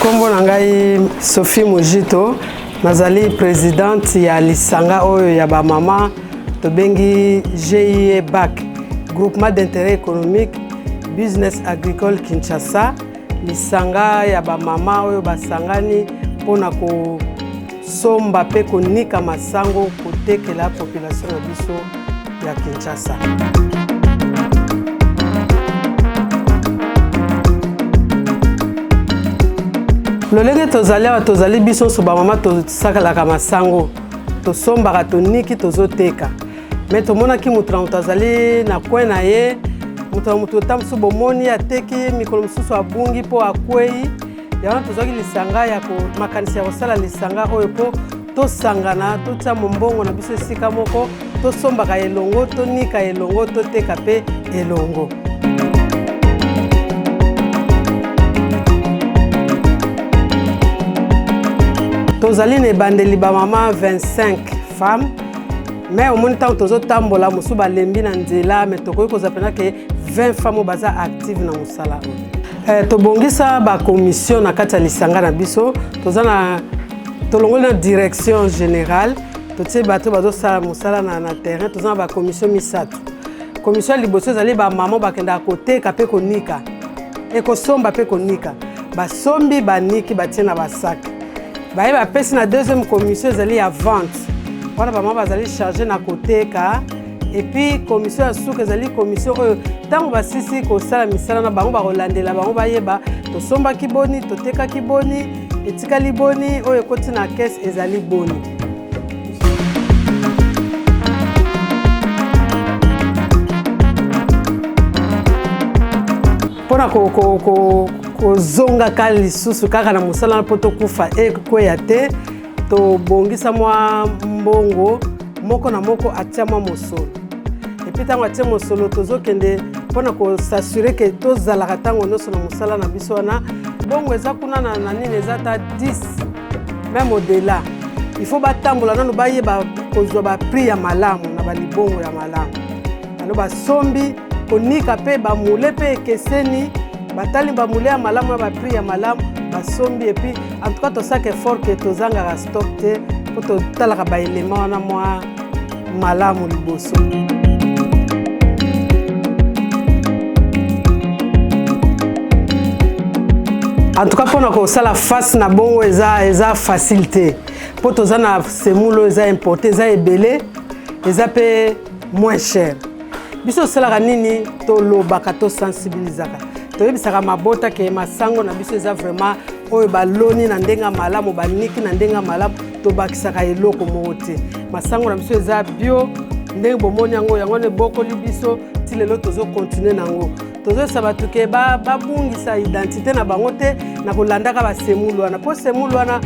Kombo na ngai Sophie Mojito, nazali présidente ya lisanga oyo ya ba mama to bengi GIE BAC, Groupement d'intérêt économique Business Agricole Kinshasa. Lisanga ya ba mama oyo basangani pona ko somba pe konika masango kotekela population na biso ya Kinshasa. Lolenge tozali biso so ba mama to sakalaka masango to sombaka to niki tozoteka. Mais to mona ki mutra tozali na kwena ye mutu tamsu bomoni ateki mikolo mususu abungi po akwei ya tozaki lisanga ya ko makanisi ya kosala lisanga oyo po to sangana to tsa mombongo na biso sika moko to sombaka elongo to nika elongo to teka pe elongo. Tozali ne bandeli ba mama 25 femmes, mais au moins tant tozo tambola musu ba lembi na nzela mais tokoki kozapena ke 20 femmes baza active na musala. Tobongisa ba commission na kati ya lisanga na biso, tozana tolongoli na direction générale, totie bato bazo sala musala na terrain, tozana ba commission misatu. Commission liboso zali ba mama bakenda koteka pe konika. Ekosomba pe konika. Ba sombi ba niki batie na ba sac. Baye ba pesi na deuxième commission zali ya vente. Wana ba mama bazali chargé na koteka et puis commission ya suka zali commission oyo tango basisi ko sala misala na bango ba kolandela bango bayeba to somba kiboni to teka kiboni etika liboni oyo koti na caisse ezali boni. Pona kozonga kali lisusu kaka na musala po tokufa ekweya te to bongisa mwa mbongo moko na moko atia mwa mosolo epi tango atia mosolo tozokende mpona kosasure ke tozalaka ntango nyonso na mosala na biso wana bongo eza kuna na nini eza ta 10 même au-delà il faut batambola nano bayeba kozwa baprix ya malamu na balibongo ya malamu ano basombi konika pe bamule pe ekeseni batali bamule ya malamu ya baprix ya malamu basombi et puis en tout cas to saka effort que tozanga stock te po to talaka ba élément wana mwa malamu liboso. En tout cas pona ko sala face na bongo eza facilité po tozana semulo eza importé eza ebele eza pe moins cher. Biso sala nini to lobaka to sensibilisaka. Toyebisaka mabota ke masango na biso eza vraiment oyo baloni na ndenga malamu baniki na ndenga malamu tobakisaka eloko moko te. Masango na biso eza bio ndenge bomoni yango ne bokoli biso ti lelo tozo continuer nango. Tozosaba bato ke babungisa identité na bango te na kolandaka basemulu wana po semulu wana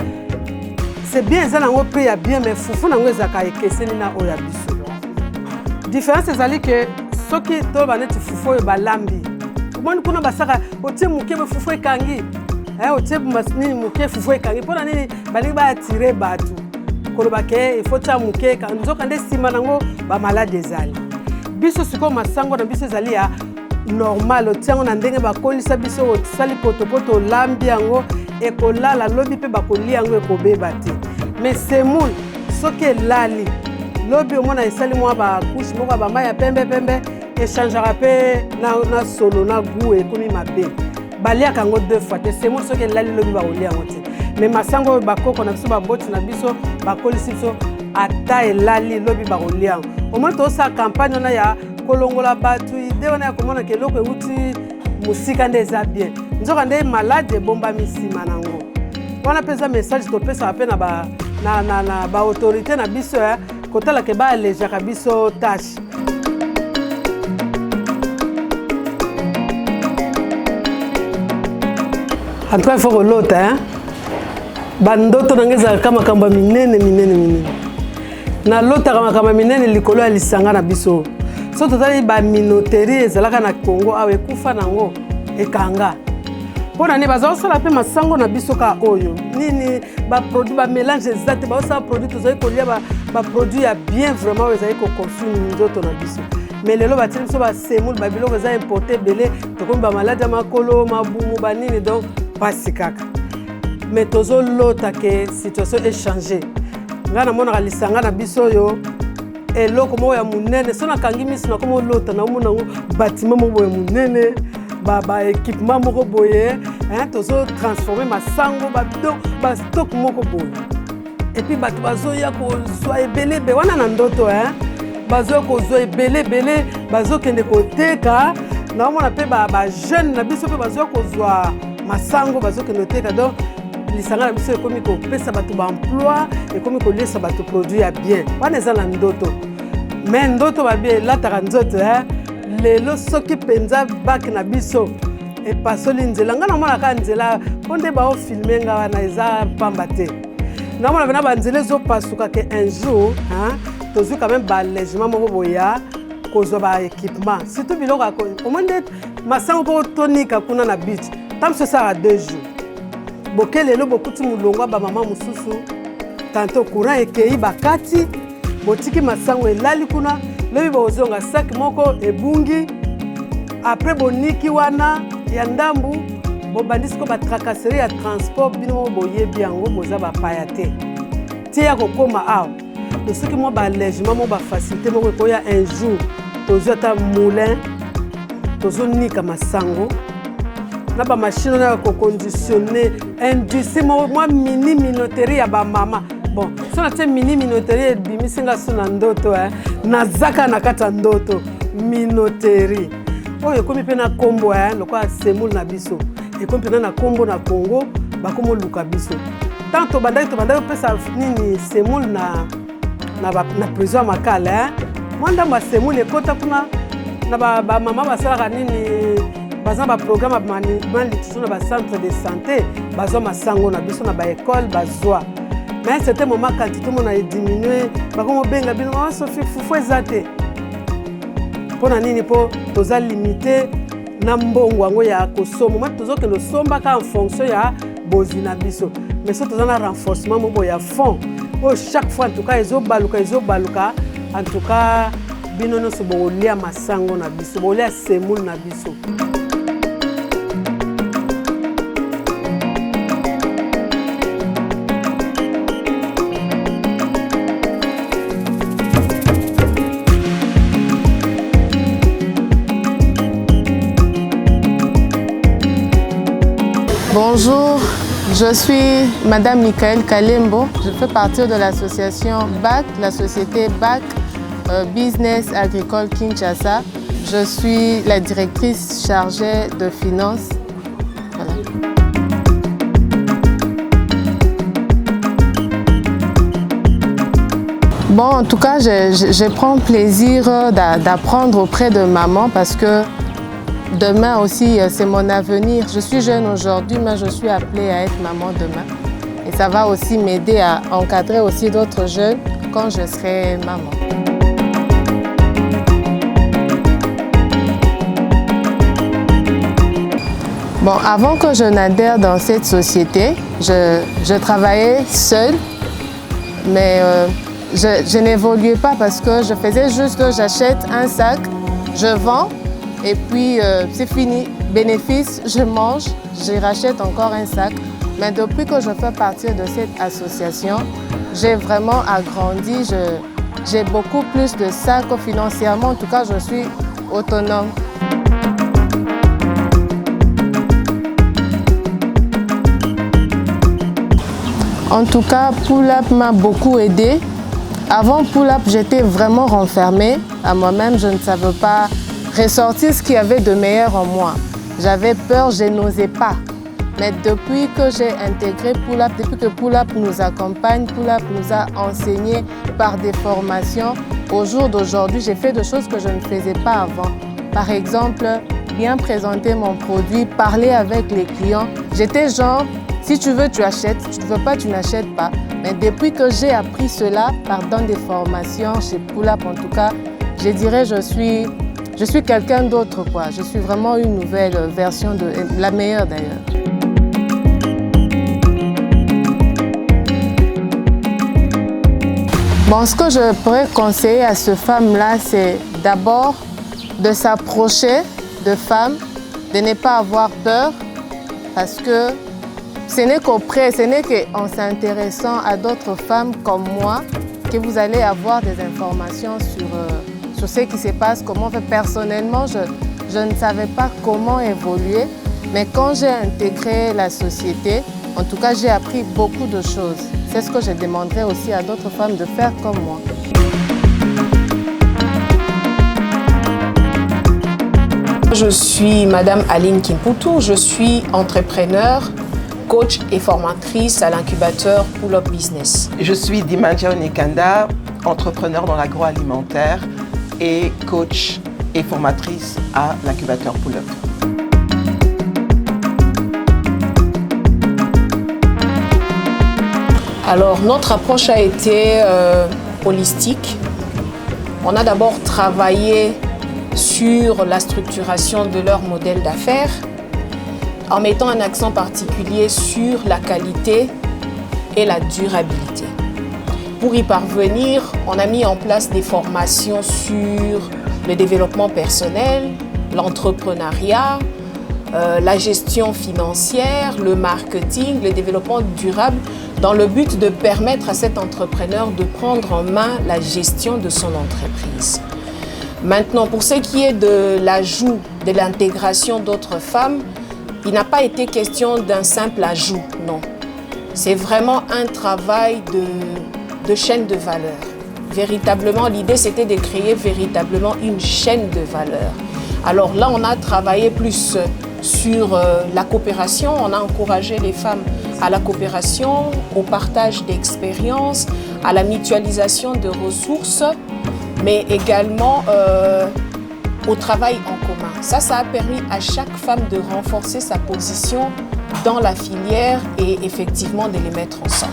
c'est bien eza nango prix ya bien mais fufu nango ezaka ekeseni na oyo ya biso. Différence ezali ke soki to baneti fufu oyo balambi komoni kuna basaka otie muke fufu ekangi otie nini muke fufu ekangi mpona nini balingi baatire bato koloba ke il faut tia muke nzoka nde nsima nango bamalade ezali biso sikoyo masango na biso ezali ya normal otiango na ndenge bakolisa biso osali potopoto olambi yango ekolala lobi mpe bakolia yango ekobeba te mais semoule soki elali lobi omona esali mwa bakushe moko bamai ya pembe echangeaka pe na solo na goût ekomi mabe baliaka yango 2 fois te semoule soki elali lobi bakolia yango te mais masango oyo bakoko na biso baboti na biso bakolisi biso ata elali lobi bakolia yango omoi tosala campagne wana ya kolongola bato ide wana ya komona ke eloko euti mosika nde eza bien nzoka nde malade ebombami nsima nango wana mpe eza message topesaka mpe na baautorité na biso ya kotala ke baalejaka biso tâche. En tout cas il faut kolota bandoto nange ezalaka makambo minene nalotaka makambo minene likolo ya lisanga na biso so totali baminoterie ezalaka na Congo awa ekufa nango ekanga mpona nini baza kosala mpe masango na biso ka oyo nini baproduit bamélange eza te baosala produit tozali kolia baproduit ya bien vraiment oyo ezali koconsume nzoto na biso mais lelo batili biso basemoule babiloko eza importé ebele tokomi bamaladi ya makolo mabumu banini donc pasi kaka mais tozo lota que situation est changée. Ngana mona kalisanga na biso yo eloko mo ya munene sona kangi miso na komo lota na mona bâtiment mo boye munene ba équipement moko boye hein tozo transformer masango ba stock moko boye et puis bato bazoya ko zwa ebele be wana na ndoto hein bazo ko zwa ebele bazo kende ko teka na mona pe ba jeune na biso pe bazo ko zwa masango bazo kende teka donc lisanga na biso ekomi ko pesa bato ba emploi ekomi ko lesa bato produit ya bien wana eza na ndoto mais ndoto ba bien lataka nzoto hein lelo soki penza bac na biso e pasoli nzela nga na mona ka nzela ponde ba o filmer nga wana eza pamba te na mona bena ba nzela zo pasuka que un jour hein tozu quand même ba allègement moko boya kozwa ba équipement surtout biloko au moins masango po tonika kuna na beach tam ce sera 2 jours bokelelo bokuti mulongwa ba mama mususu tanto courant ekei bakati botiki masango elali kuna lebi bozonga sac moko ebungi après boniki wana ya ndambu bobandisiko ba tracasserie ya transport bino boyebi yango boza bapaya te tia kokoma awa soki mo ba allègement mo ba facilité moko koya un jour tozwa ta moulin tozonika masango na ba machine na ko conditionner industrie mo mini minoterie ya ba mama bon so na te mini minoterie bimisinga suna ndoto nazaka na kata ndoto minoterie oyo ekomi pe na kombo lokwa semule na biso ekomi pe na kombo na Congo bakomo luka biso tanto bandaki pesa nini semule na prison makala mwanda ma semule ekota kuna na ba mama basalaka nini baza ba programme management litu na ba centre de santé bazwa masango na biso na ba école bazwa mais c'était moment quantité mon a diminué bakomo benga bino Sophie fufu ezate pona nini po toza limité na mbongo yango ya kosomo ma tozo ke lo somba ka en fonction ya bozina biso mais so toza na renforcement mo ya fond o chaque fois en tout cas ezobaluka en tout cas bino no so bolia masango na biso bolia semule na biso. Bonjour, je suis Madame Michael Kalembo. Je fais partie de l'association BAC, la société BAC Business Agricole Kinshasa. Je suis la directrice chargée de finances. Voilà. Bon, en tout cas, je prends plaisir d'apprendre auprès de maman parce que demain aussi, c'est mon avenir. Je suis jeune aujourd'hui, mais je suis appelée à être maman demain. Et ça va aussi m'aider à encadrer aussi d'autres jeunes quand je serai maman. Bon, avant que je n'adhère dans cette société, je travaillais seule, mais je n'évoluais pas parce que je faisais juste, j'achète un sac, je vends, et puis c'est fini, bénéfice, je mange, je rachète encore un sac. Mais depuis que je fais partie de cette association, j'ai vraiment agrandi, j'ai beaucoup plus de sacs financièrement, en tout cas je suis autonome. En tout cas, Pull-Up m'a beaucoup aidé. Avant Pull-Up, j'étais vraiment renfermée à moi-même, je ne savais pas ressortir ce qu'il y avait de meilleur en moi. J'avais peur, je n'osais pas. Mais depuis que j'ai intégré Pull-Up, depuis que Pull-Up nous accompagne, Pull-Up nous a enseigné par des formations, au jour d'aujourd'hui, j'ai fait des choses que je ne faisais pas avant. Par exemple, bien présenter mon produit, parler avec les clients. J'étais genre, si tu veux, tu achètes, si tu ne veux pas, tu n'achètes pas. Mais depuis que j'ai appris cela, dans des formations chez Pull-Up en tout cas, je dirais je suis quelqu'un d'autre, quoi. Je suis vraiment une nouvelle version de la meilleure d'ailleurs. Bon, ce que je pourrais conseiller à cette femme-là, c'est d'abord de s'approcher de femmes, de ne pas avoir peur, parce que ce n'est qu'en s'intéressant à d'autres femmes comme moi que vous allez avoir des informations sur ce qui se passe, comment faire. Personnellement, je ne savais pas comment évoluer, mais quand j'ai intégré la société, en tout cas, j'ai appris beaucoup de choses. C'est ce que je demanderais aussi à d'autres femmes de faire comme moi. Je suis Madame Aline Kimputu, je suis entrepreneur, coach et formatrice à l'incubateur Pull Up Business. Je suis Dimanja Onikanda, entrepreneur dans l'agroalimentaire et coach et formatrice à l'incubateur Pull Up. Alors, notre approche a été holistique. On a d'abord travaillé sur la structuration de leur modèle d'affaires en mettant un accent particulier sur la qualité et la durabilité. Pour y parvenir, on a mis en place des formations sur le développement personnel, l'entrepreneuriat, la gestion financière, le marketing, le développement durable, dans le but de permettre à cet entrepreneur de prendre en main la gestion de son entreprise. Maintenant, pour ce qui est de l'ajout, de l'intégration d'autres femmes, il n'a pas été question d'un simple ajout, non. C'est vraiment un travail de chaîne de valeur. Véritablement, l'idée c'était de créer véritablement une chaîne de valeur. Alors là, on a travaillé plus sur la coopération, on a encouragé les femmes à la coopération, au partage d'expériences, à la mutualisation de ressources, mais également au travail en commun. Ça a permis à chaque femme de renforcer sa position dans la filière et effectivement de les mettre ensemble.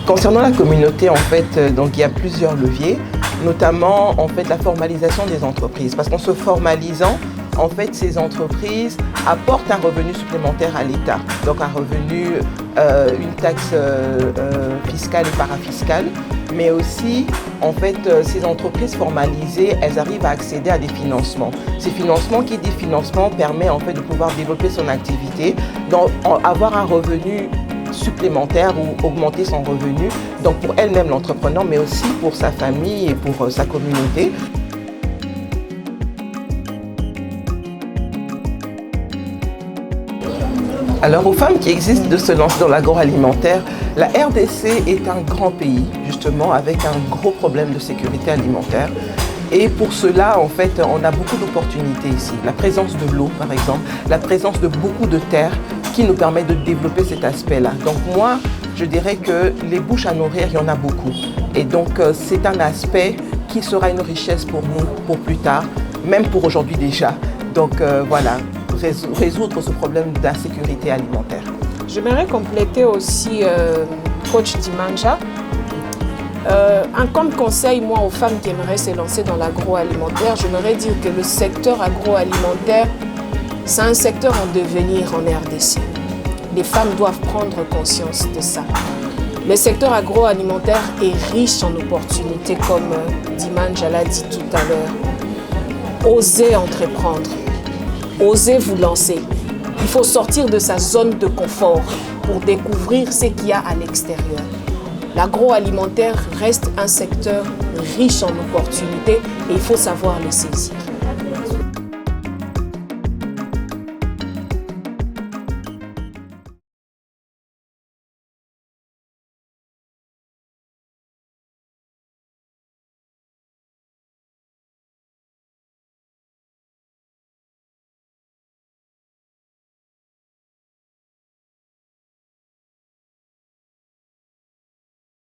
Concernant la communauté, en fait, donc il y a plusieurs leviers, notamment en fait la formalisation des entreprises. Parce qu'en se formalisant, en fait, ces entreprises apportent un revenu supplémentaire à l'État. Donc un revenu, une taxe fiscale et parafiscale, mais aussi, en fait, ces entreprises formalisées, elles arrivent à accéder à des financements. Ces financements, qui dit financement, permet en fait de pouvoir développer son activité, avoir un revenu supplémentaire ou augmenter son revenu, donc pour elle-même l'entrepreneur, mais aussi pour sa famille et pour sa communauté. Alors aux femmes qui existent de se lancer dans l'agroalimentaire, la RDC est un grand pays, justement, avec un gros problème de sécurité alimentaire. Et pour cela, en fait, on a beaucoup d'opportunités ici. La présence de l'eau, par exemple, la présence de beaucoup de terres qui nous permet de développer cet aspect-là. Donc moi, je dirais que les bouches à nourrir, il y en a beaucoup. Et donc c'est un aspect qui sera une richesse pour nous, pour plus tard, même pour aujourd'hui déjà. Donc voilà, résoudre ce problème d'insécurité alimentaire. J'aimerais compléter aussi coach Dimanja. Comme conseil, moi, aux femmes qui aimeraient se lancer dans l'agroalimentaire, j'aimerais dire que le secteur agroalimentaire, c'est un secteur en devenir en RDC. Les femmes doivent prendre conscience de ça. Le secteur agroalimentaire est riche en opportunités, comme Dimanja l'a dit tout à l'heure. Osez entreprendre, osez vous lancer. Il faut sortir de sa zone de confort pour découvrir ce qu'il y a à l'extérieur. L'agroalimentaire reste un secteur riche en opportunités et il faut savoir le saisir.